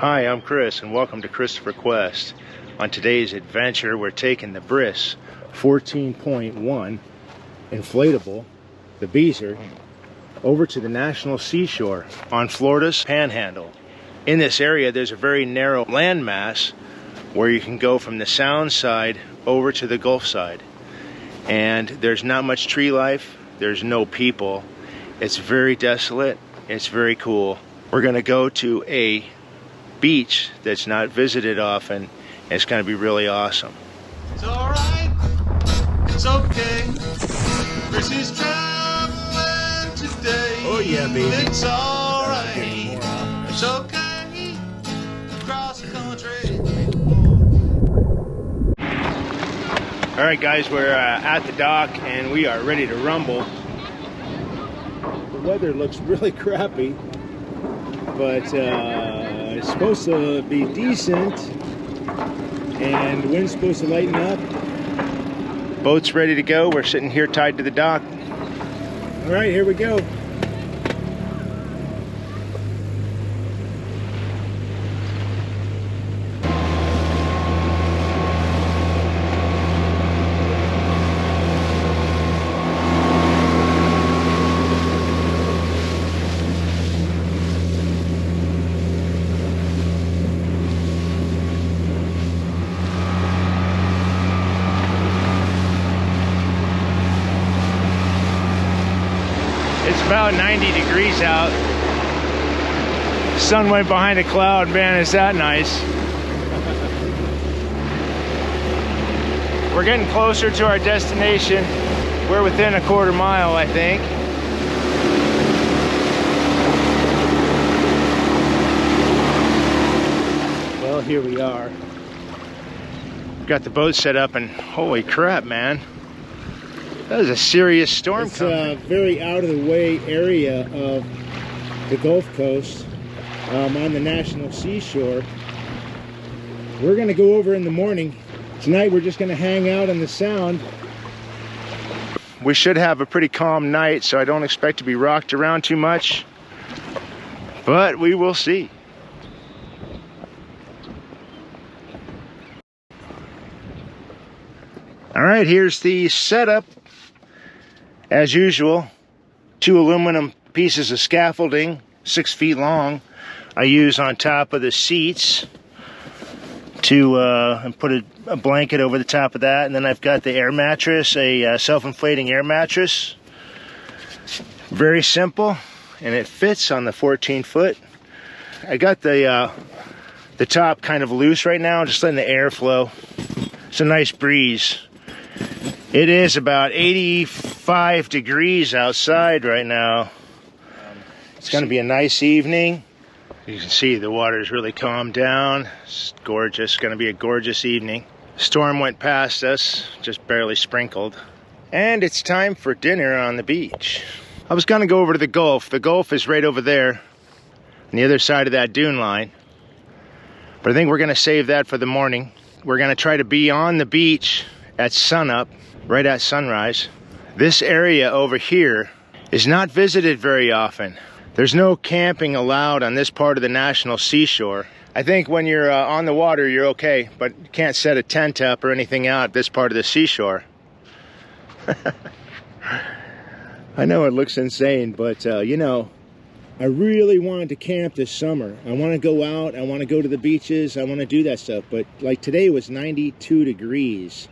Hi, I'm Chris and welcome to Christopher Quest. On today's adventure, we're taking the Bris 14.1 inflatable, the Beezer, over to the National Seashore on Florida's Panhandle. In this area, there's a very narrow landmass where you can go from the Sound side over to the Gulf side. And there's not much tree life, there's no people. It's very desolate, it's very cool. We're gonna go to a beach that's not visited often, and it's going to be really awesome. It's alright, it's okay. Bris is traveling today. Oh yeah, baby. It's alright, it's okay. Across the country. Alright guys, we're at the dock and we are ready to rumble. The weather looks really crappy, but it's supposed to be decent, and the wind's supposed to lighten up. Boat's ready to go. We're sitting here tied to the dock. All right, here we go. It's about 90 degrees out. Sun went behind a cloud, man, is that nice. We're getting closer to our destination. We're within a quarter mile, I think. Well, here we are. Got the boat set up and holy crap, man. That was a serious storm coming. It's a very out of the way area of the Gulf Coast, on the National Seashore. We're going to go over in the morning. Tonight we're just going to hang out in the Sound. We should have a pretty calm night, so I don't expect to be rocked around too much, but we will see. All right, here's the setup. As usual, 2 aluminum pieces of scaffolding, 6 feet long, I use on top of the seats to and put a blanket over the top of that. And then I've got the air mattress, a self-inflating air mattress. Very simple, and it fits on the 14-foot. I got the top kind of loose right now, just letting the air flow. It's a nice breeze. It is about 85 degrees outside right now. It's going to be a nice evening. You can see the water's really calmed down. It's gorgeous. It's going to be a gorgeous evening. Storm went past us, just barely sprinkled. And it's time for dinner on the beach. I was going to go over to the Gulf. The Gulf is right over there on the other side of that dune line. But I think we're going to save that for the morning. We're going to try to be on the beach at sunup. Right at sunrise. This area over here is not visited very often. There's no camping allowed on this part of the National Seashore. I think when you're on the water, you're okay, but you can't set a tent up or anything out at this part of the seashore. I know it looks insane, but you know, I really wanted to camp this summer. I want to go out, I want to go to the beaches, I want to do that stuff, but like today was 92 degrees.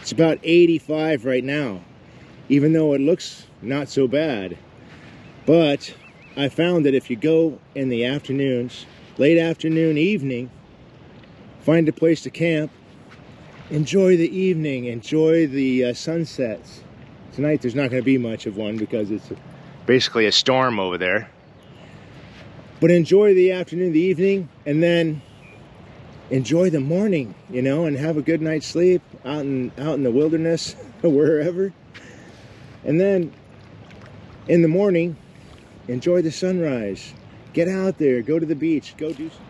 It's about 85 right now, even though it looks not so bad. But I found that if you go in the afternoons, late afternoon, evening, find a place to camp, enjoy the evening, enjoy the sunsets. Tonight there's not going to be much of one because it's basically a storm over there. But enjoy the afternoon, the evening, and then enjoy the morning, you know, and have a good night's sleep out in the wilderness or wherever. And then in the morning, enjoy the sunrise. Get out there, go to the beach, go do something.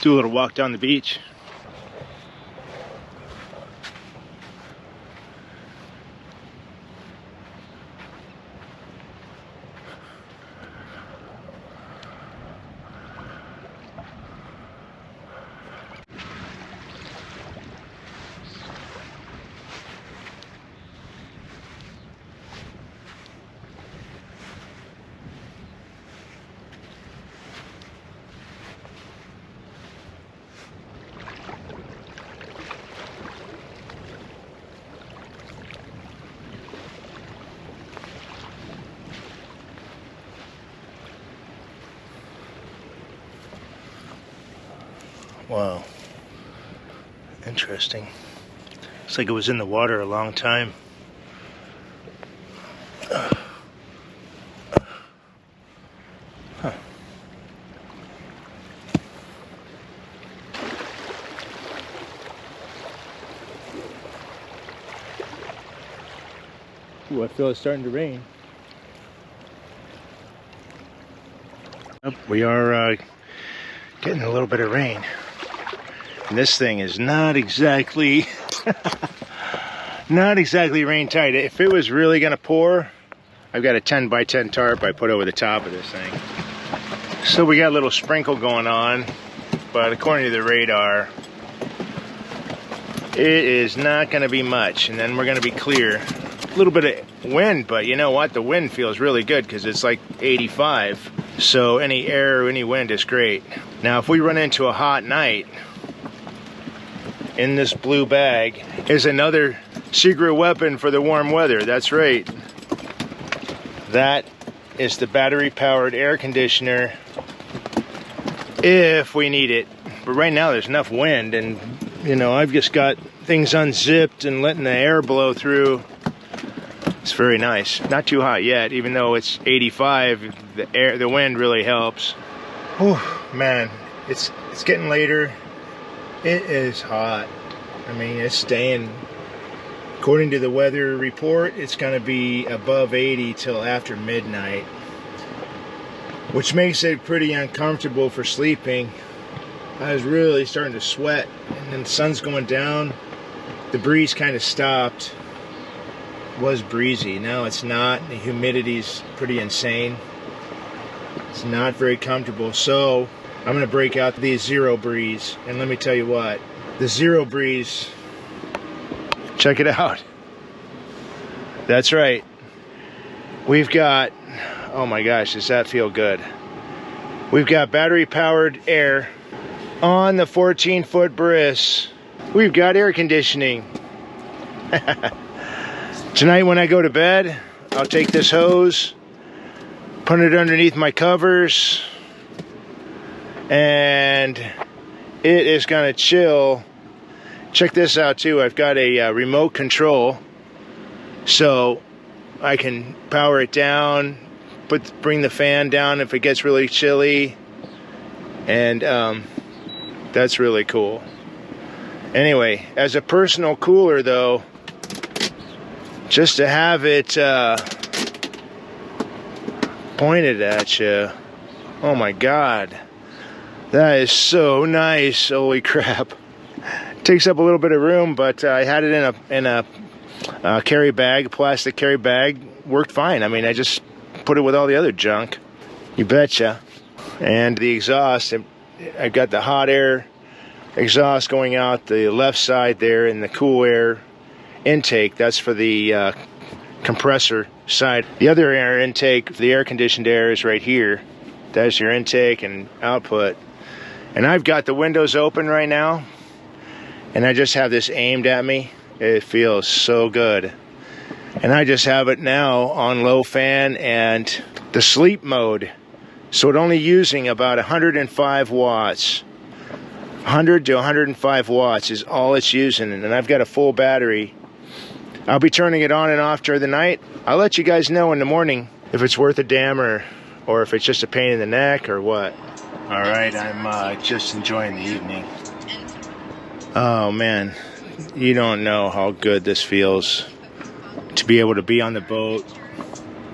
Do a little walk down the beach. Wow. Interesting. Looks like it was in the water a long time. Huh. Ooh, I feel it's starting to rain. We are getting a little bit of rain. And this thing is not exactly rain tight. If it was really gonna pour, I've got a 10 by 10 tarp I put over the top of this thing. So we got a little sprinkle going on, but according to the radar, it is not gonna be much. And then we're gonna be clear. A little bit of wind, but you know what? The wind feels really good because it's like 85. So any air or any wind is great. Now if we run into a hot night, in this blue bag is another secret weapon for the warm weather. That's right. That is the battery-powered air conditioner if we need it. But right now there's enough wind, and you know, I've just got things unzipped and letting the air blow through. It's very nice. Not too hot yet, even though it's 85. The wind really helps. Whew, man, it's getting later. It is hot. I mean, it's staying, according to the weather report, it's going to be above 80 till after midnight, which makes it pretty uncomfortable for sleeping. I was really starting to sweat, and then the sun's going down. The breeze kind of stopped. It was breezy. Now it's not. The humidity's pretty insane. It's not very comfortable. So I'm going to break out the zero breeze, and let me tell you what, the zero breeze, check it out. That's right. We've got, oh my gosh, does that feel good? We've got battery powered air on the 14-foot Bris. We've got air conditioning. Tonight when I go to bed, I'll take this hose, put it underneath my covers, and it is gonna chill. Check this out too. I've got a remote control, so I can power it down, bring the fan down if it gets really chilly, and that's really cool. Anyway, as a personal cooler though, just to have it pointed at you, oh my God. That is so nice. Holy crap. Takes up a little bit of room, but I had it in a carry bag, plastic carry bag. Worked fine. I mean, I just put it with all the other junk. You betcha. And the exhaust, I've got the hot air exhaust going out the left side there, and the cool air intake, that's for the compressor side. The other air intake, the air conditioned air, is right here. That's your intake and output. And I've got the windows open right now, and I just have this aimed at me. It feels so good. And I just have it now on low fan and the sleep mode. So it's only using about 105 watts. 100 to 105 watts is all it's using, and I've got a full battery. I'll be turning it on and off during the night. I'll let you guys know in the morning if it's worth a damn or if it's just a pain in the neck or what. All right, I'm just enjoying the evening. Oh man, you don't know how good this feels to be able to be on the boat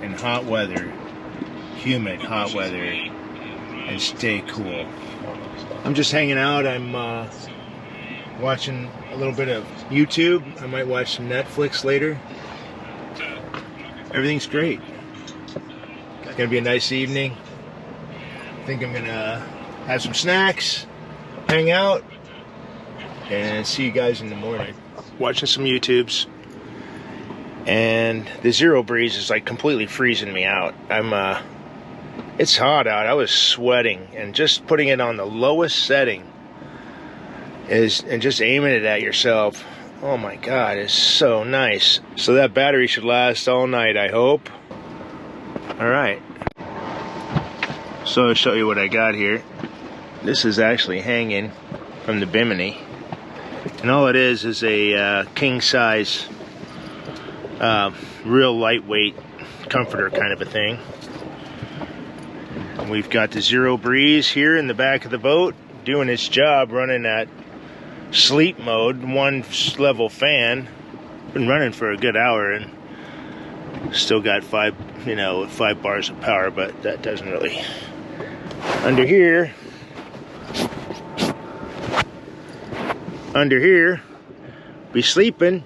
in hot weather, humid hot weather, and stay cool. I'm just hanging out. I'm watching a little bit of YouTube. I might watch some Netflix later. Everything's great. It's gonna be a nice evening. I think I'm gonna have some snacks, hang out, and see you guys in the morning. Watching some YouTubes. And the zero breeze is like completely freezing me out. It's hot out. I was sweating, and just putting it on the lowest setting and just aiming it at yourself. Oh my God, it's so nice. So that battery should last all night, I hope. All right. So I'll show you what I got here. This is actually hanging from the Bimini, and all it is a king size, real lightweight comforter kind of a thing. And we've got the zero breeze here in the back of the boat doing its job, running at sleep mode, 1 level fan. Been running for a good hour and still got 5 bars of power, but that doesn't really. Under here, be sleeping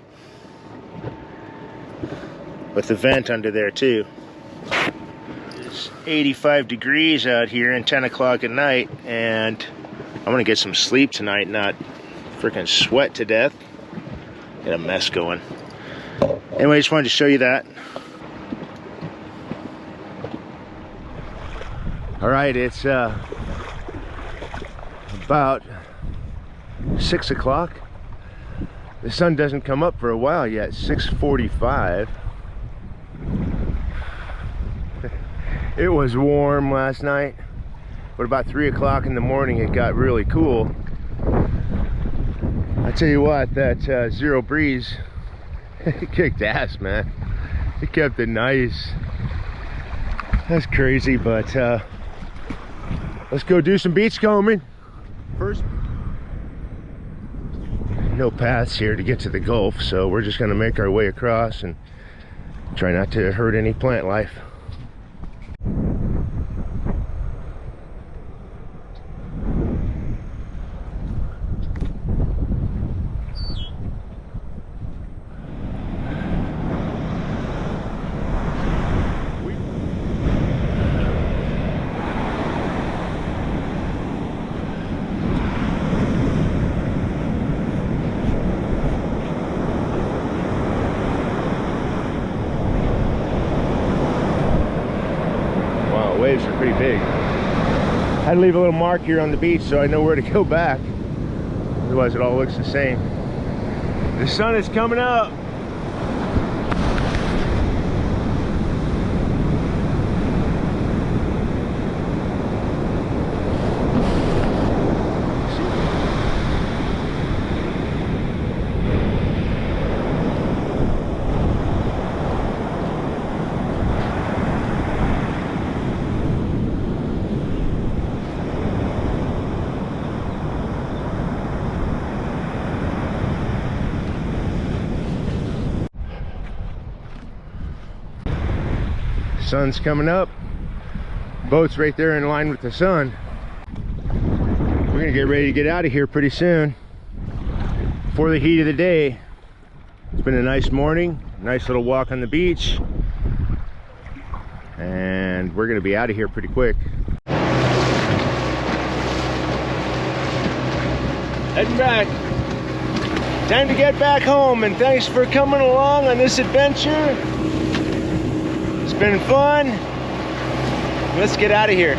with the vent under there too. It's 85 degrees out here and 10 o'clock at night, and I'm gonna get some sleep tonight, not freaking sweat to death. Get a mess going. Anyway, just wanted to show you that. All right, it's about 6 o'clock. The sun doesn't come up for a while yet. 6:45. It was warm last night, but about 3 o'clock in the morning it got really cool. I tell you what, that zero breeze, it kicked ass, man. It kept it nice. That's crazy, but let's go do some beach combing first. No paths here to get to the Gulf, so we're just going to make our way across and try not to hurt any plant life. Waves are pretty big. I had to leave a little mark here on the beach so I know where to go back. Otherwise it all looks the same. The sun is coming up. Sun's coming up. Boat's right there in line with the sun. We're gonna get ready to get out of here pretty soon before the heat of the day. It's been a nice morning, nice little walk on the beach, and we're gonna be out of here pretty quick. Heading back. Time to get back home, and thanks for coming along on this adventure. It's been fun. Let's get out of here.